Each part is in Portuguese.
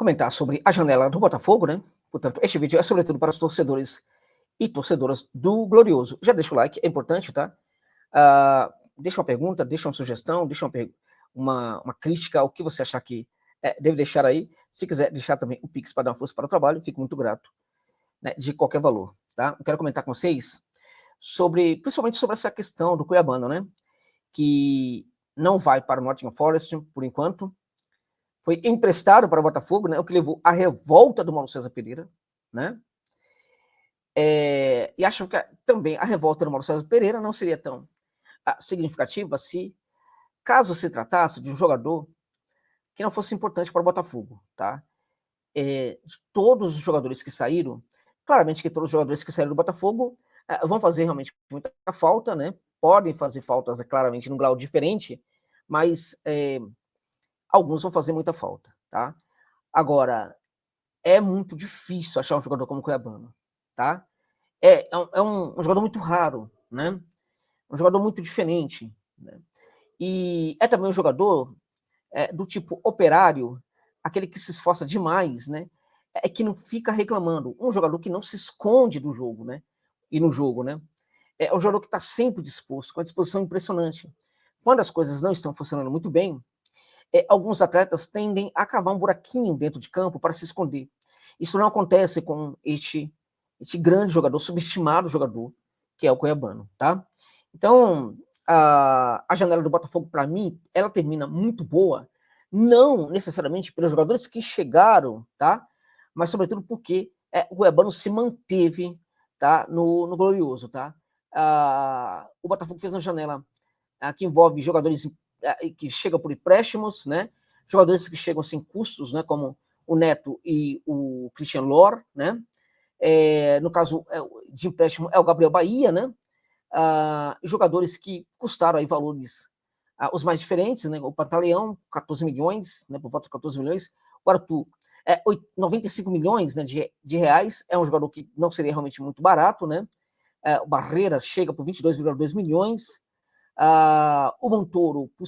comentar sobre a janela do Botafogo, né? Portanto, este vídeo é sobretudo para os torcedores e torcedoras do Glorioso. Já deixa o like, é importante, tá? Deixa uma pergunta, deixa uma sugestão, deixa uma crítica, o que você achar que deve deixar aí. Se quiser deixar também um Pix para dar uma força para o trabalho, fico muito grato, né, de qualquer valor, tá? Eu quero comentar com vocês principalmente sobre essa questão do Cuiabano, né? Que não vai para o Nottingham Forest, por enquanto. Foi emprestado para o Botafogo, né? O que levou à revolta do Mauro César Pereira, né? E acho que também a revolta do Mauro César Pereira não seria tão significativa caso se tratasse de um jogador que não fosse importante para o Botafogo, tá? De todos os jogadores que saíram, claramente que todos os jogadores que saíram do Botafogo vão fazer realmente muita falta, né? Podem fazer faltas, claramente, num grau diferente, mas alguns vão fazer muita falta, tá? Agora, é muito difícil achar um jogador como o Cuiabano, tá? É um jogador muito raro, né? Um jogador muito diferente, né? E é também um jogador do tipo operário, aquele que se esforça demais, né? Que não fica reclamando. Um jogador que não se esconde do jogo, né? E no jogo, né? É um jogador que está sempre disposto, com a disposição impressionante. Quando as coisas não estão funcionando muito bem, alguns atletas tendem a cavar um buraquinho dentro de campo para se esconder. Isso não acontece com este grande jogador, subestimado jogador, que é o Cuiabano, tá? Então, a janela do Botafogo, para mim, ela termina muito boa, não necessariamente pelos jogadores que chegaram, tá? Mas, sobretudo, porque o Cuiabano se manteve, tá? No Glorioso, tá? O Botafogo fez uma janela que envolve jogadores que chegam por empréstimos, né? Jogadores que chegam sem custos, né? Como o Neto e o Christian Lor, né? No caso de empréstimo é o Gabriel Bahia, né? Jogadores que custaram aí valores os mais diferentes, né? O Pantaleão, 14 milhões, né? Por volta de 14 milhões. O Arthur, 95 milhões, né, de reais, é um jogador que não seria realmente muito barato, né? O Barreira chega por 22,2 milhões. O Montoro por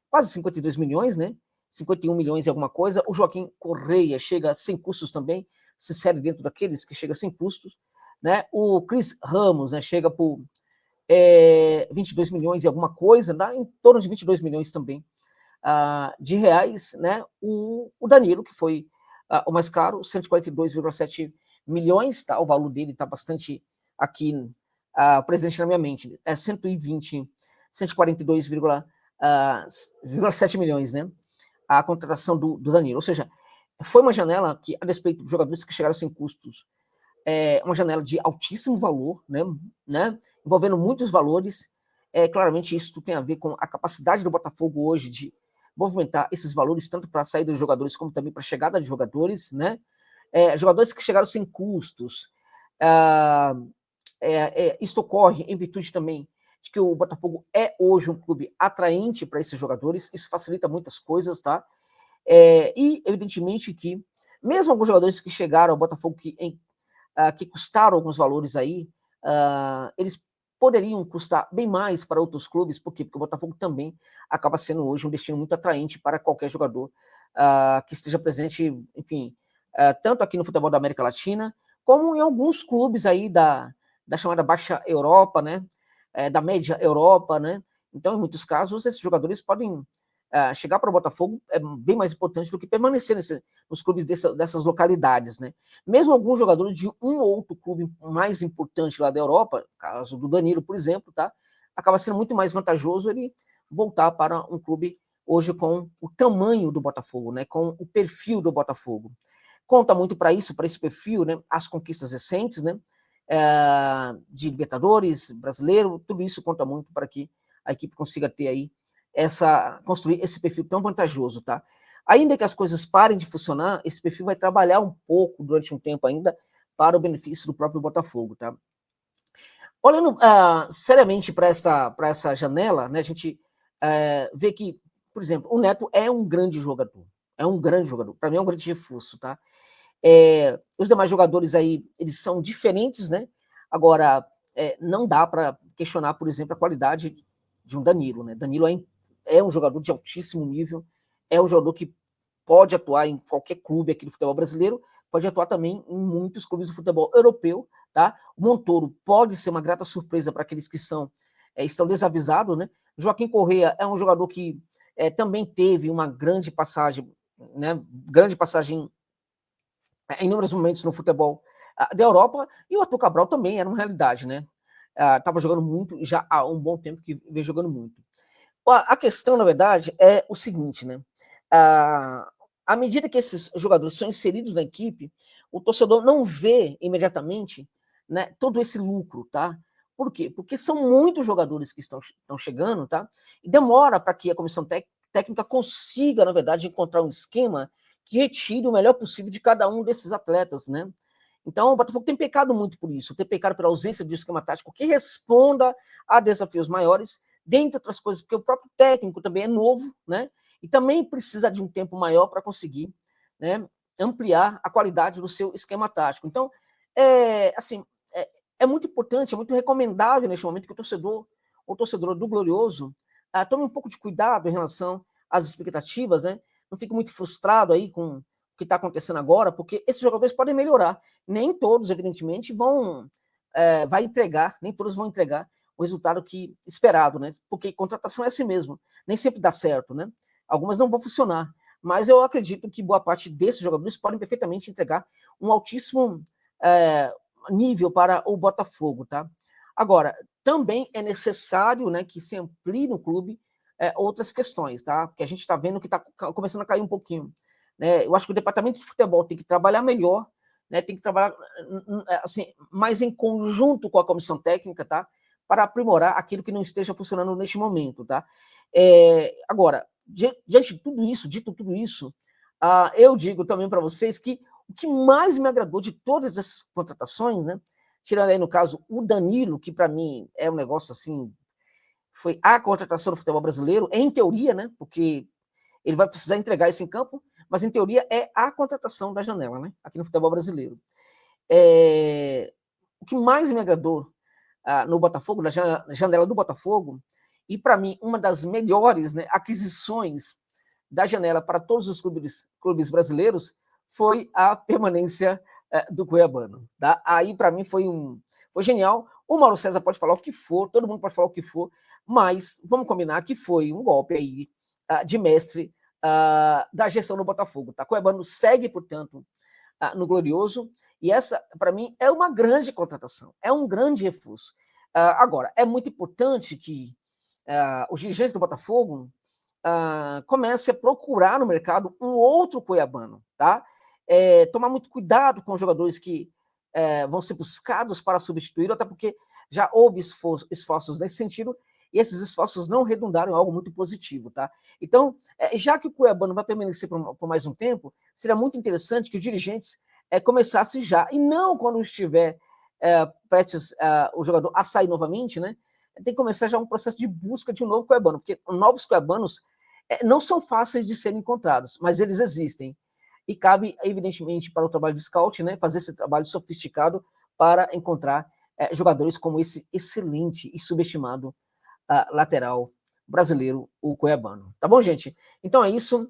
quase 52 milhões, né? 51 milhões e alguma coisa. O Joaquim Correia chega sem custos também, se insere dentro daqueles que chega sem custos, né? O Cris Ramos, né, chega por 22 milhões e alguma coisa, né? Em torno de 22 milhões também de reais, né? O Danilo, que foi o mais caro, 142,7 milhões, tá? O valor dele está bastante aqui presente na minha mente, 142,7 milhões, né? A contratação do Danilo. Ou seja, foi uma janela que, a despeito dos jogadores que chegaram sem custos, uma janela de altíssimo valor, né? Envolvendo muitos valores. Claramente, isso tem a ver com a capacidade do Botafogo hoje de movimentar esses valores, tanto para a saída de jogadores como também para a chegada de jogadores, né? Jogadores que chegaram sem custos. Isso ocorre em virtude também de que o Botafogo é hoje um clube atraente para esses jogadores, isso facilita muitas coisas, tá? E, evidentemente, que mesmo alguns jogadores que chegaram ao Botafogo que custaram alguns valores aí, eles poderiam custar bem mais para outros clubes, por quê? Porque o Botafogo também acaba sendo hoje um destino muito atraente para qualquer jogador que esteja presente, enfim, tanto aqui no futebol da América Latina, como em alguns clubes aí da chamada Baixa Europa, né? Da Média Europa, né? Então, em muitos casos, esses jogadores podem chegar para o Botafogo é bem mais importante do que permanecer nos clubes dessas localidades, né? Mesmo alguns jogadores de um ou outro clube mais importante lá da Europa, caso do Danilo, por exemplo, tá? Acaba sendo muito mais vantajoso ele voltar para um clube hoje com o tamanho do Botafogo, né? Com o perfil do Botafogo. Conta muito para esse perfil, né? As conquistas recentes, né? De Libertadores, brasileiro, tudo isso conta muito para que a equipe consiga ter aí construir esse perfil tão vantajoso, tá? Ainda que as coisas parem de funcionar, esse perfil vai trabalhar um pouco durante um tempo ainda para o benefício do próprio Botafogo, tá? Olhando seriamente para essa janela, né, a gente vê que, por exemplo, o Neto é um grande jogador, para mim é um grande reforço, tá? Os demais jogadores aí, eles são diferentes, né? Agora, não dá para questionar, por exemplo, a qualidade de um Danilo, né? Danilo é um jogador de altíssimo nível, é um jogador que pode atuar em qualquer clube aqui do futebol brasileiro, pode atuar também em muitos clubes do futebol europeu, tá? O Montoro pode ser uma grata surpresa para aqueles que estão desavisados, né? Joaquim Correa é um jogador que também teve uma grande passagem, né? Grande passagem em inúmeros momentos no futebol da Europa, e o Arthur Cabral também era uma realidade, né? Estava jogando muito, já há um bom tempo que vem jogando muito. A questão, na verdade, é o seguinte, né? À medida que esses jogadores são inseridos na equipe, o torcedor não vê imediatamente, né, todo esse lucro, tá? Por quê? Porque são muitos jogadores que estão chegando, tá? E demora para que a comissão técnica consiga, na verdade, encontrar um esquema que retire o melhor possível de cada um desses atletas, né? Então, o Botafogo tem pecado muito por isso, tem pecado pela ausência de um esquema tático que responda a desafios maiores, dentre outras coisas, porque o próprio técnico também é novo, né? E também precisa de um tempo maior para conseguir, né, ampliar a qualidade do seu esquema tático. Então, assim, é muito importante, é muito recomendável neste momento que o torcedor do Glorioso, tome um pouco de cuidado em relação às expectativas, né? Não fique muito frustrado aí com o que está acontecendo agora, porque esses jogadores podem melhorar. Nem todos, evidentemente, vai entregar, nem todos vão entregar o resultado que esperado, né? Porque contratação é assim mesmo, nem sempre dá certo, né? Algumas não vão funcionar, mas eu acredito que boa parte desses jogadores podem perfeitamente entregar um altíssimo nível para o Botafogo, tá? Agora, também é necessário, né, que se amplie no clube outras questões, tá? Porque a gente está vendo que está começando a cair um pouquinho, né? Eu acho que o departamento de futebol tem que trabalhar melhor, né? Tem que trabalhar assim, mais em conjunto com a comissão técnica, tá? Para aprimorar aquilo que não esteja funcionando neste momento, tá? Agora, diante de tudo isso, dito tudo isso, eu digo também para vocês que o que mais me agradou de todas essas contratações, né? Tirando aí, no caso, o Danilo, que para mim é um negócio assim, foi a contratação do futebol brasileiro, em teoria, né? Porque ele vai precisar entregar isso em campo, mas em teoria é a contratação da janela, né? Aqui no futebol brasileiro. O que mais me agradou no Botafogo, na janela do Botafogo, e para mim uma das melhores, né, aquisições da janela para todos os clubes brasileiros foi a permanência do Cuiabano. Tá? Aí para mim foi genial. O Mauro César pode falar o que for, todo mundo pode falar o que for, mas vamos combinar que foi um golpe aí de mestre da gestão do Botafogo. Tá? Cuiabano segue, portanto, no Glorioso, e essa, para mim, é uma grande contratação, é um grande reforço. Agora, é muito importante que os dirigentes do Botafogo comecem a procurar no mercado um outro cuiabano, tá? Tomar muito cuidado com os jogadores que vão ser buscados para substituir, até porque já houve esforços nesse sentido, e esses esforços não redundaram em algo muito positivo, tá? Então, já que o Cuiabano vai permanecer por mais um tempo, seria muito interessante que os dirigentes começassem já, e não quando estiver prestes o jogador a sair novamente, né? Tem que começar já um processo de busca de um novo Cuiabano, porque novos Cuiabanos não são fáceis de serem encontrados, mas eles existem. E cabe, evidentemente, para o trabalho de scout, né, fazer esse trabalho sofisticado para encontrar jogadores como esse excelente e subestimado lateral brasileiro, o Cuiabano. Tá bom, gente? Então é isso.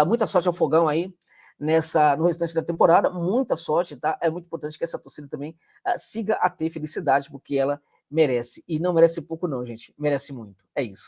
Muita sorte ao Fogão aí no restante da temporada. Muita sorte, tá? É muito importante que essa torcida também siga a ter felicidade, porque ela merece. E não merece pouco, não, gente. Merece muito. É isso.